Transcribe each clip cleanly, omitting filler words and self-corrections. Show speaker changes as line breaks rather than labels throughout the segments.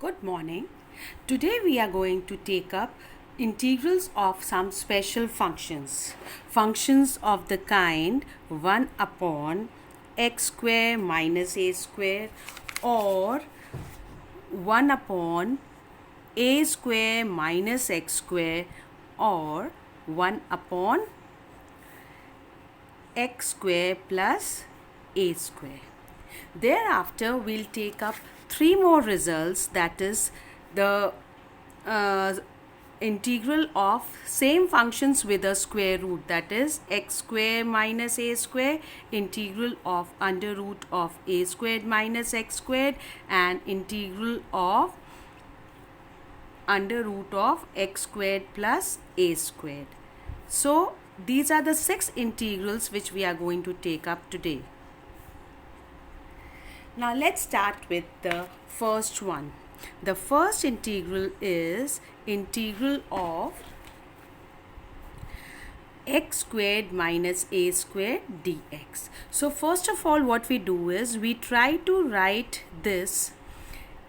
Good morning. Today we are going to take up integrals of some special functions. Functions of the kind 1 upon x square minus a square or 1 upon a square minus x square or 1 upon x square plus a square. Thereafter, we'll take up three more results, that is the integral of same functions with a square root, that is x square minus a square, integral of under root of a squared minus x squared, and integral of under root of x squared plus a squared. So these are the 6 integrals which we are going to take up today. Now let's start with the first one. The first integral is integral of x squared minus a squared dx. So first of all, what we do is we try to write this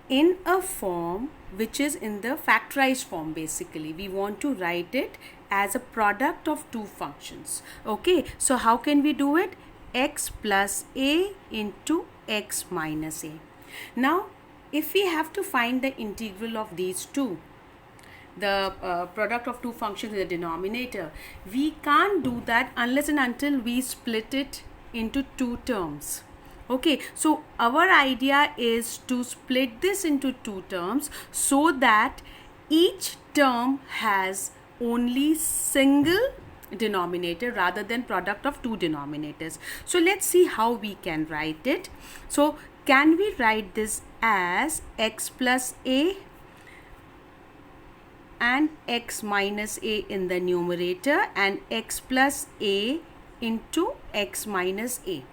in a form which is in the factorized form. Basically, we want to write it as a product of two functions. Okay, so how can we do it? X plus a into x minus a. Now if we have to find the integral of these two, the product of two functions in the denominator, we can't do that unless and until we split it into two terms. Okay, so our idea is to split this into two terms so that each term has only single denominator rather than product of two denominators. So let's see how we can write it. So can we write this as x plus a and x minus a in the numerator and x plus a into x minus a.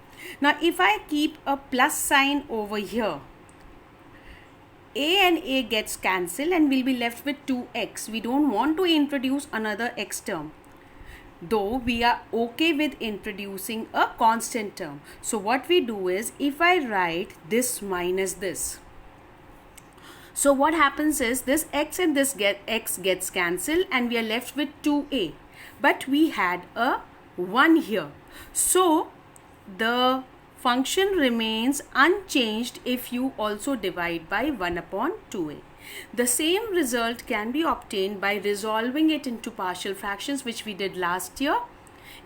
Now if I keep a plus sign over here, a and a gets cancelled and we'll be left with 2x. We don't want to introduce another x term, though we are okay with introducing a constant term. So what we do is, if I write this minus this, so what happens is this x and this x gets cancelled and we are left with 2a, but we had a 1 here. So the function remains unchanged if you also divide by 1 upon 2a. The same result can be obtained by resolving it into partial fractions, which we did last year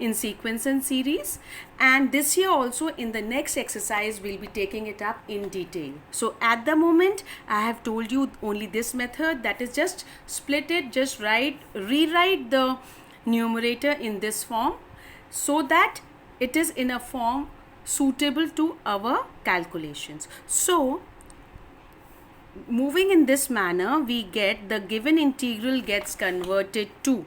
in sequence and series, and this year also in the next exercise we'll be taking it up in detail. So at the moment I have told you only this method, that is just split it, just rewrite the numerator in this form so that it is in a form suitable to our calculations. So moving in this manner, we get the given integral gets converted to,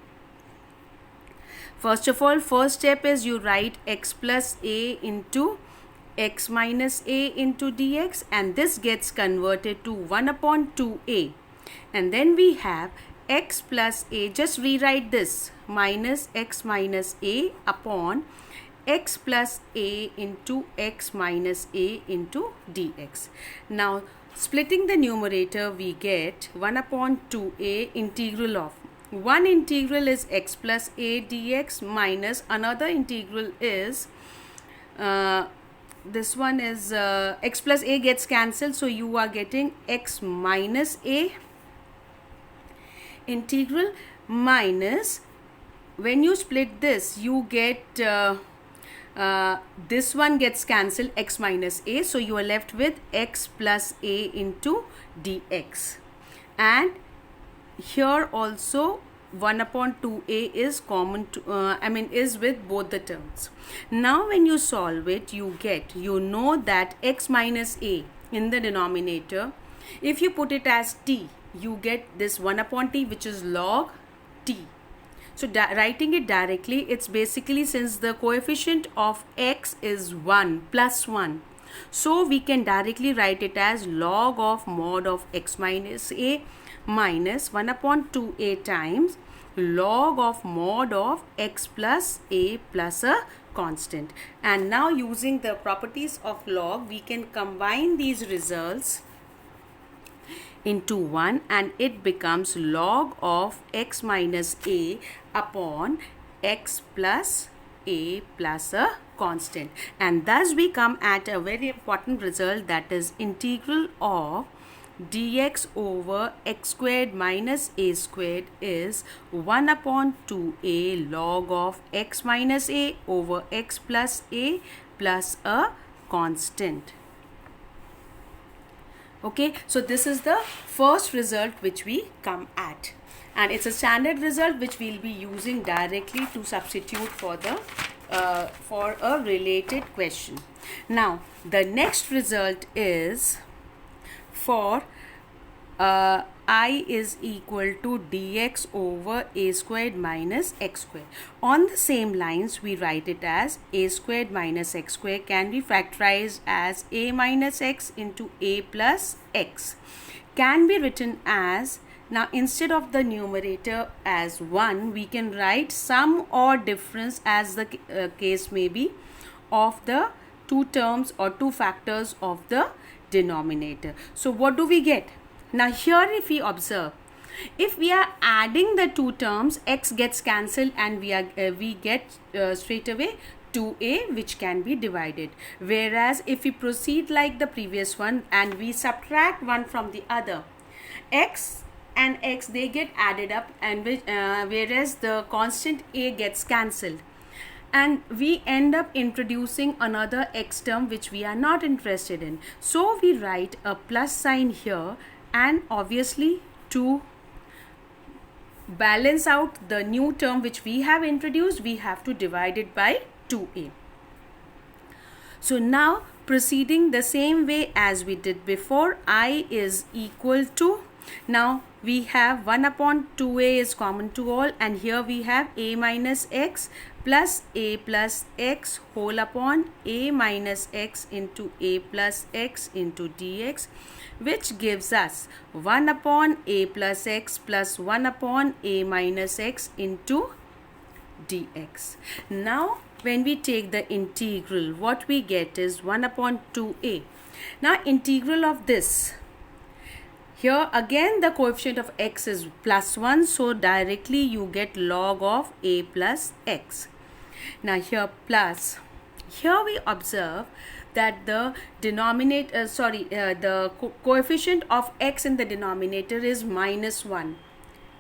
first of all, first step is you write x plus a into x minus a into dx, and this gets converted to 1 upon 2a, and then we have x plus a, just rewrite this, minus x minus a upon x plus a into x minus a into dx. Now splitting the numerator, we get 1 upon 2a integral of, one integral is x plus a dx minus another integral is, this one is x plus a gets cancelled, so you are getting x minus a integral minus, when you split this you get this one gets cancelled, x minus a, so you are left with x plus a into dx, and here also 1 upon 2a is common to, is with both the terms. Now when you solve it, you know that x minus a in the denominator, if you put it as t, you get this 1 upon t, which is log t. So writing it directly, it's basically, since the coefficient of x is 1 plus 1, so we can directly write it as log of mod of x minus a minus 1 upon 2a times log of mod of x plus a plus a constant. And now using the properties of log, we can combine these results into 1 and it becomes log of x minus a upon x plus a plus a constant, and thus we come at a very important result, that is integral of dx over x squared minus a squared is 1 upon 2a log of x minus a over x plus a plus a constant. Okay, so this is the first result which we come at, and it's a standard result which we'll be using directly to substitute for the for a related question. Now the next result is for I is equal to dx over a squared minus x squared. On the same lines, we write it as a squared minus x squared can be factorized as a minus x into a plus x. Can be written as, now instead of the numerator as 1, we can write sum or difference as the case may be of the two terms or two factors of the denominator. So what do we get? Now here if we observe, if we are adding the two terms, x gets cancelled and we get straight away 2a which can be divided. Whereas if we proceed like the previous one and we subtract one from the other, x and x they get added up, and whereas the constant a gets cancelled, and we end up introducing another x term which we are not interested in. So we write a plus sign here, and obviously to balance out the new term which we have introduced, we have to divide it by 2a. So now proceeding the same way as we did before, I is equal to, now we have 1 upon 2a is common to all, and here we have a minus x plus a plus x whole upon a minus x into a plus x into dx, which gives us 1 upon a plus x plus 1 upon a minus x into dx. Now when we take the integral, what we get is 1 upon 2a. Now integral of this, here again the coefficient of x is plus 1, so directly you get log of a plus x. Now here plus, here we observe that the denominator, the coefficient of x in the denominator is minus 1,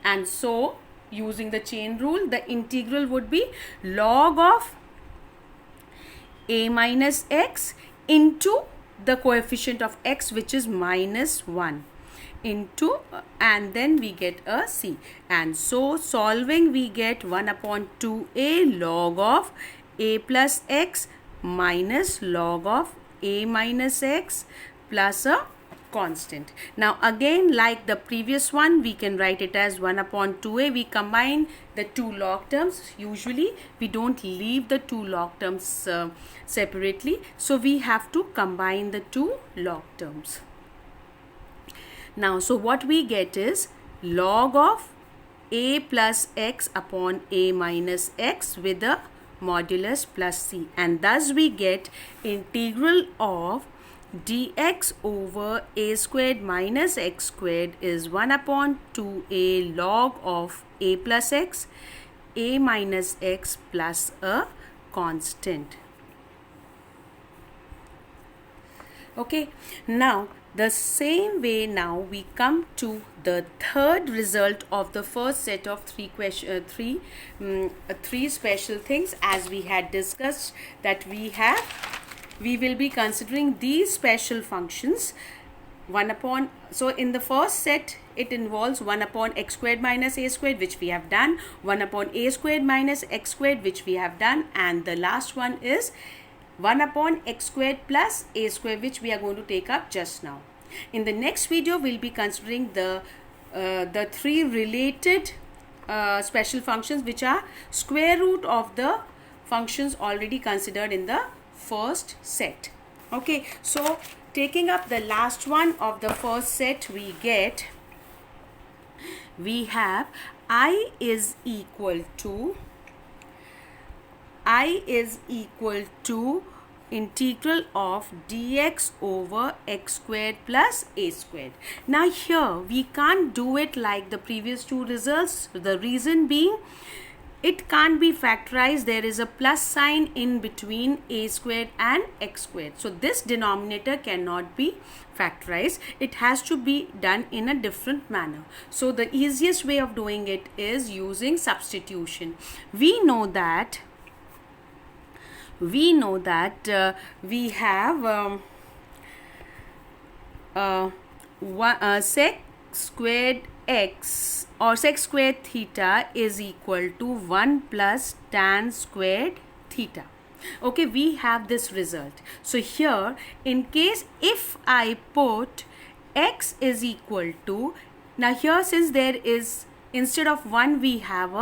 and so using the chain rule, the integral would be log of a minus x into the coefficient of x which is minus 1 into, and then we get a c, and so solving we get 1 upon 2a log of a plus x minus log of a minus x plus a constant. Now again like the previous one, we can write it as 1 upon 2a. We combine the two log terms. Usually we don't leave the two log terms separately, so we have to combine the two log terms. Now so what we get is log of a plus x upon a minus x with a modulus plus c, and thus we get integral of dx over a squared minus x squared is 1 upon 2a log of a plus x, a minus x plus a constant. Okay, now the same way, now we come to the third result of the first set of three special things, as we had discussed that we will be considering these special functions 1 upon, so in the first set it involves 1 upon x squared minus a squared which we have done, 1 upon a squared minus x squared which we have done, and the last one is 1 upon x squared plus a squared which we are going to take up just now. In the next video we'll be considering the three related special functions which are square root of the functions already considered in the first set. Okay, so taking up the last one of the first set, we have I is equal to integral of dx over x squared plus a squared. Now here we can't do it like the previous two results. The reason being, it can't be factorized. There is a plus sign in between a squared and x squared. So this denominator cannot be factorized. It has to be done in a different manner. So the easiest way of doing it is using substitution. We know that we have sec squared x or sec squared theta is equal to 1 plus tan squared theta. Okay, we have this result. So here, in case if I put x is equal to, now here since there is, instead of 1 we have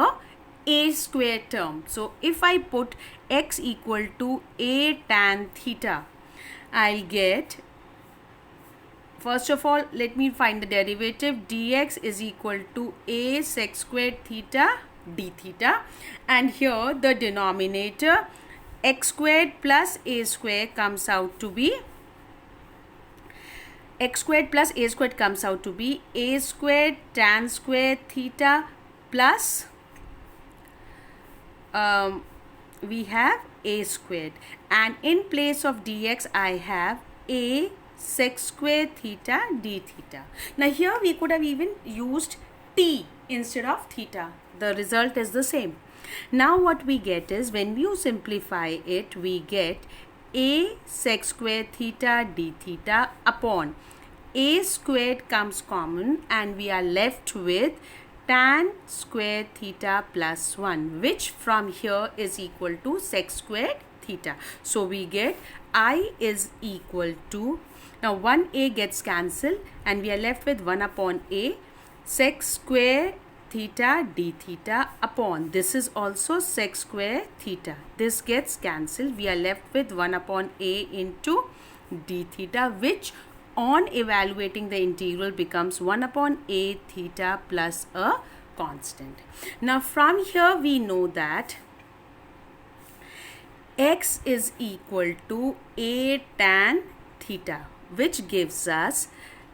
a square term. So if I put x equal to a tan theta, I'll get, first of all, let me find the derivative. Dx is equal to a sec squared theta d theta, and here the denominator x squared plus a square comes out to be, x squared plus a squared comes out to be a squared tan squared theta plus we have a squared, and in place of dx I have a sec squared theta d theta. Now here we could have even used t instead of theta. The result is the same. Now what we get is, when you simplify it, we get a sec squared theta d theta upon a squared comes common, and we are left with tan square theta plus 1, which from here is equal to sec squared theta. So we get I is equal to, now 1a gets cancelled and we are left with 1 upon a sec square theta d theta upon, this is also sec square theta. This gets cancelled. We are left with 1 upon a into d theta, which on evaluating the integral becomes 1 upon a theta plus a constant. Now from here we know that x is equal to a tan theta, which gives us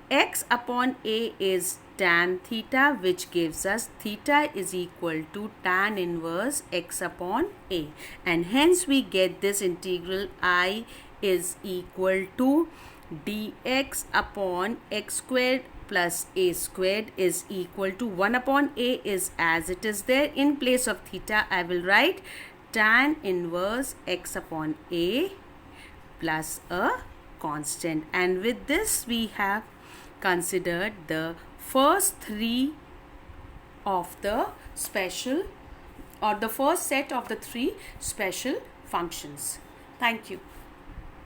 x upon a is tan theta, which gives us theta is equal to tan inverse x upon a, and hence we get this integral I is equal to dx upon x squared plus a squared is equal to 1 upon a is as it is there. In place of theta I will write tan inverse x upon a plus a constant, and with this we have considered the first three of the special, or the first set of the three special functions. Thank you.